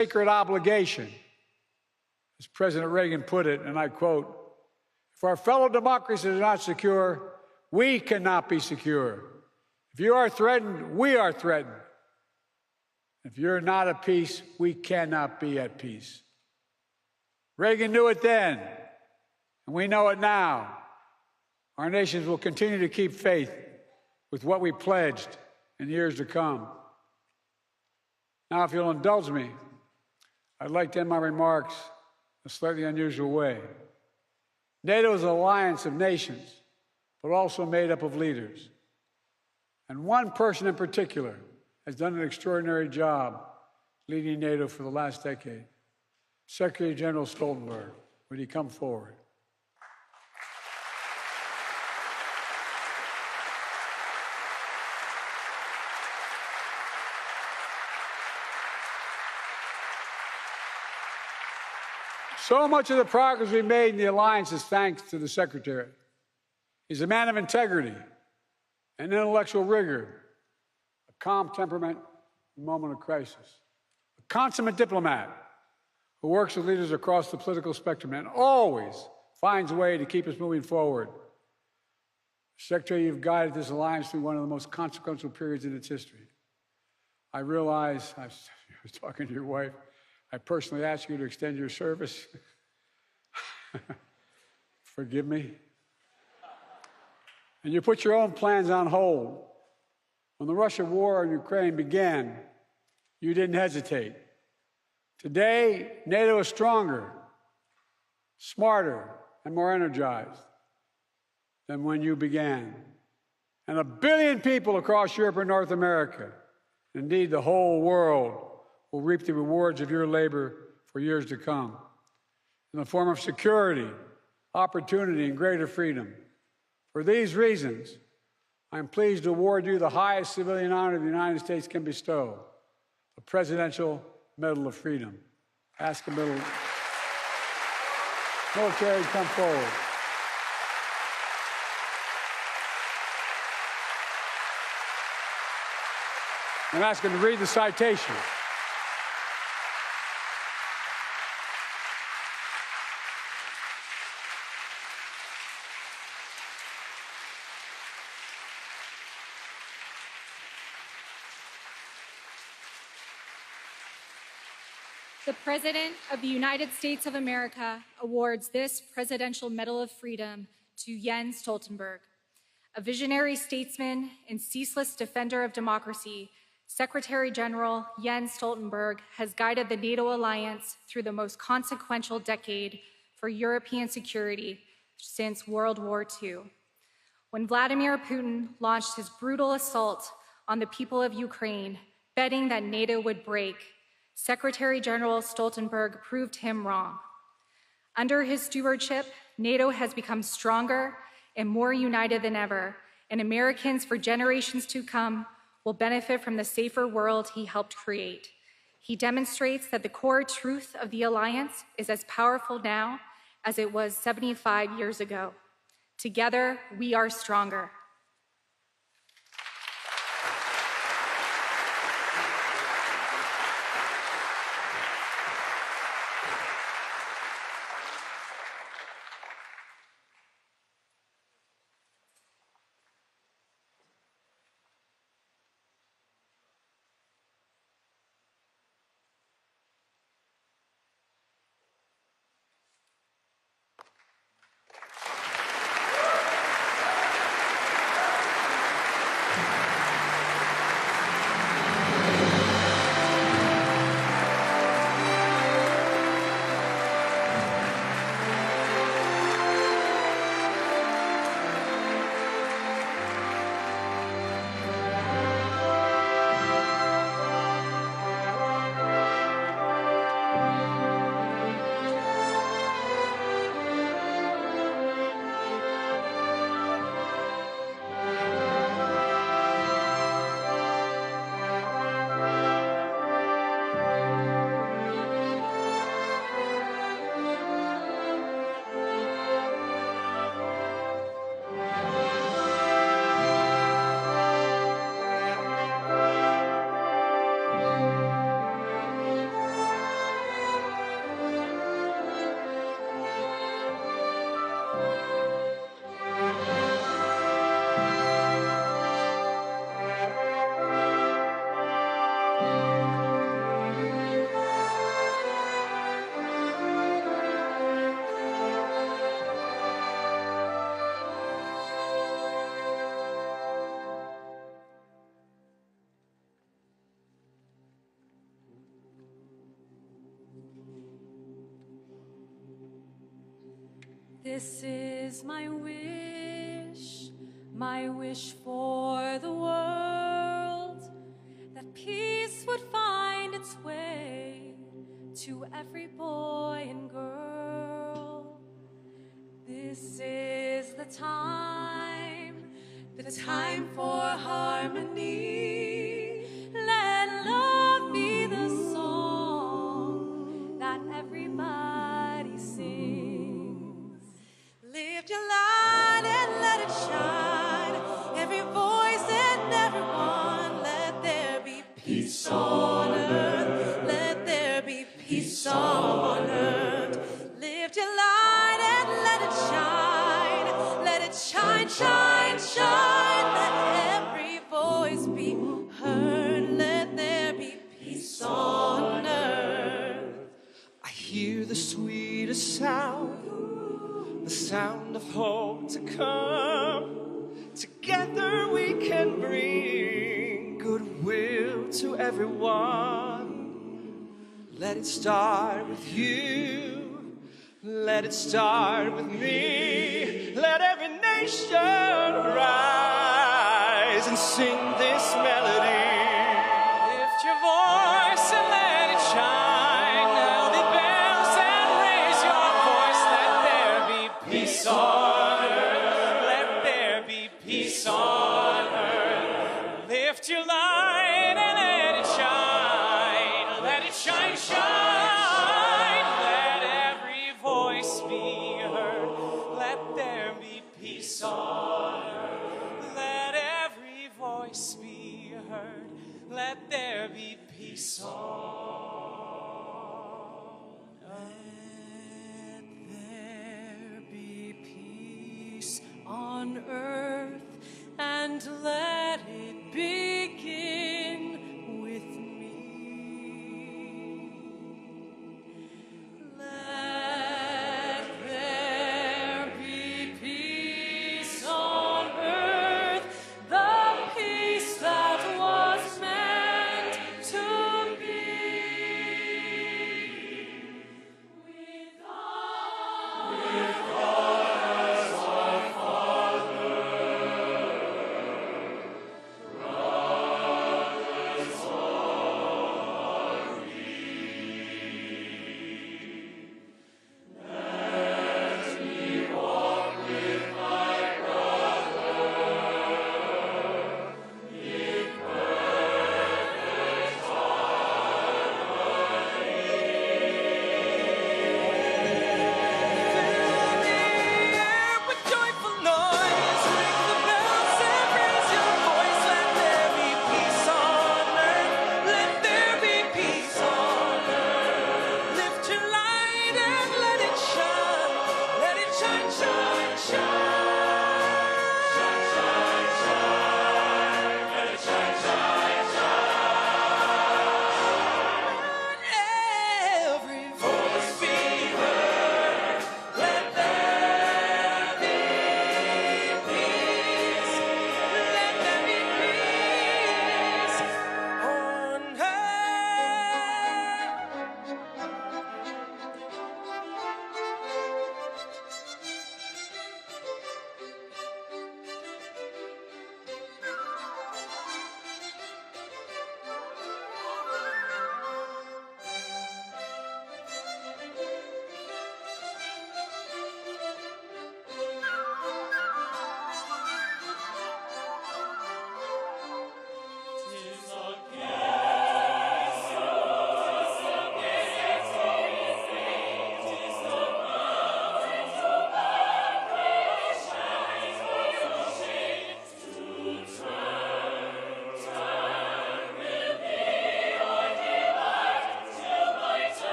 sacred obligation. As President Reagan put it, and I quote, "If our fellow democracies are not secure, we cannot be secure. If you are threatened, we are threatened. If you're not at peace, we cannot be at peace." Reagan knew it then, and we know it now. Our nations will continue to keep faith with what we pledged in years to come. Now, if you'll indulge me, I'd like to end my remarks a slightly unusual way. NATO is an alliance of nations, but also made up of leaders. And one person in particular has done an extraordinary job leading NATO for the last decade. Secretary General Stoltenberg, would he come forward? So much of the progress we made in the alliance is thanks to the Secretary. He's a man of integrity and intellectual rigor, a calm temperament in a moment of crisis, a consummate diplomat who works with leaders across the political spectrum and always finds a way to keep us moving forward. Secretary, you've guided this alliance through one of the most consequential periods in its history. I realize, I was talking to your wife, I personally asked you to extend your service. Forgive me. And you put your own plans on hold. When the Russian war in Ukraine began, you didn't hesitate. Today, NATO is stronger, smarter, and more energized than when you began. And 1 billion people across Europe and North America, indeed the whole world, will reap the rewards of your labor for years to come in the form of security, opportunity, and greater freedom. For these reasons, I'm pleased to award you the highest civilian honor the United States can bestow, the Presidential Medal of Freedom. Ask a military to come forward. And ask him to read the citation. The President of the United States of America awards this Presidential Medal of Freedom to Jens Stoltenberg. A visionary statesman and ceaseless defender of democracy, Secretary General Jens Stoltenberg has guided the NATO alliance through the most consequential decade for European security since World War II. When Vladimir Putin launched his brutal assault on the people of Ukraine, betting that NATO would break, Secretary General Stoltenberg proved him wrong. Under his stewardship, NATO has become stronger and more united than ever, and Americans for generations to come will benefit from the safer world he helped create. He demonstrates that the core truth of the alliance is as powerful now as it was 75 years ago. Together, we are stronger. This is my wish for the world, that peace would find its way to every boy and girl. This is the time for harmony. Let love be the song that everybody sings. Lift your light and let it shine. Every voice and everyone, let there be peace on earth. Let there be peace on earth. Lift your light and let it shine. Let it shine, shine, shine. Let every voice be heard. Let there be peace on earth. I hear the sweetest sound, the sound of hope to come. Together we can bring goodwill to everyone. Let it start with you. Let it start with me. Let every nation rise and sing this melody. Lift your voice and let it shine. Now the bells and raise your voice. Let there be peace on earth. Let there be peace on earth. Lift your light and let it shine. Let it shine, shine. Let every voice be heard. Let there be peace on earth. Let every voice be heard. Let there be peace on earth. Let there be peace on earth, and let it begin with me. Let there be peace on earth, the peace that was meant to be. With God as our Father,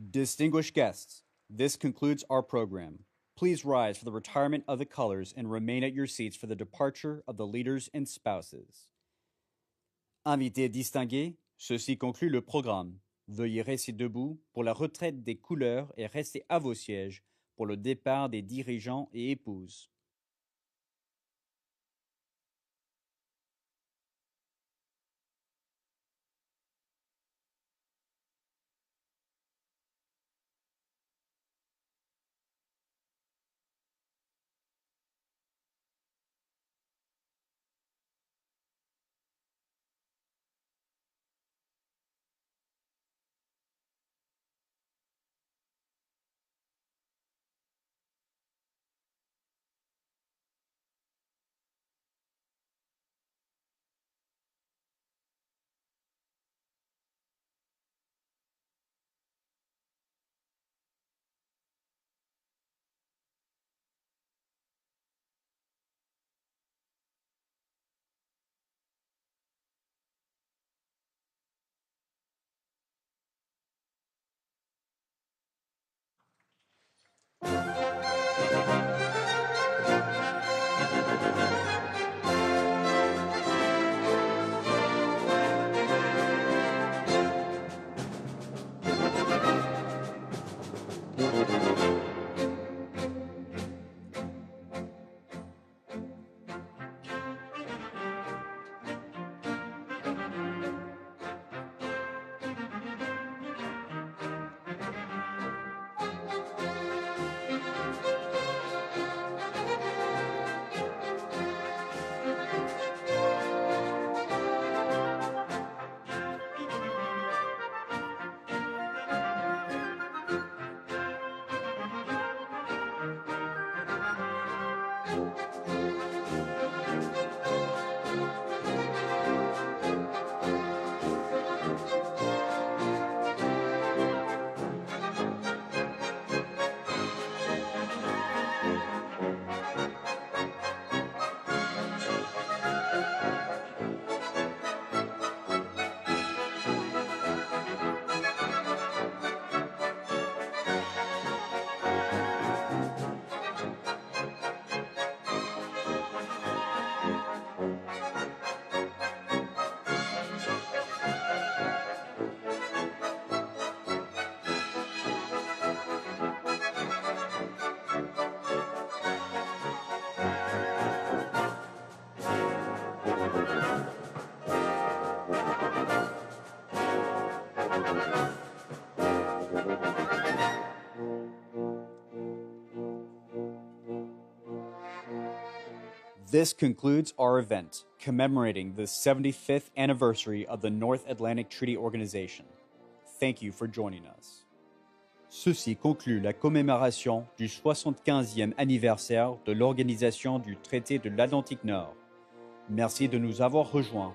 Distinguished guests, this concludes our program. Please rise for the retirement of the colors and remain at your seats for the departure of the leaders and spouses. Invités distingués, ceci conclut le programme. Veuillez rester debout pour la retraite des couleurs et restez à vos sièges pour le départ des dirigeants et épouses. This concludes our event commemorating the 75th anniversary of the North Atlantic Treaty Organization. Thank you for joining us. Ceci conclut la commémoration du 75e anniversaire de l'Organisation du Traité de l'Atlantique Nord. Merci de nous avoir rejoints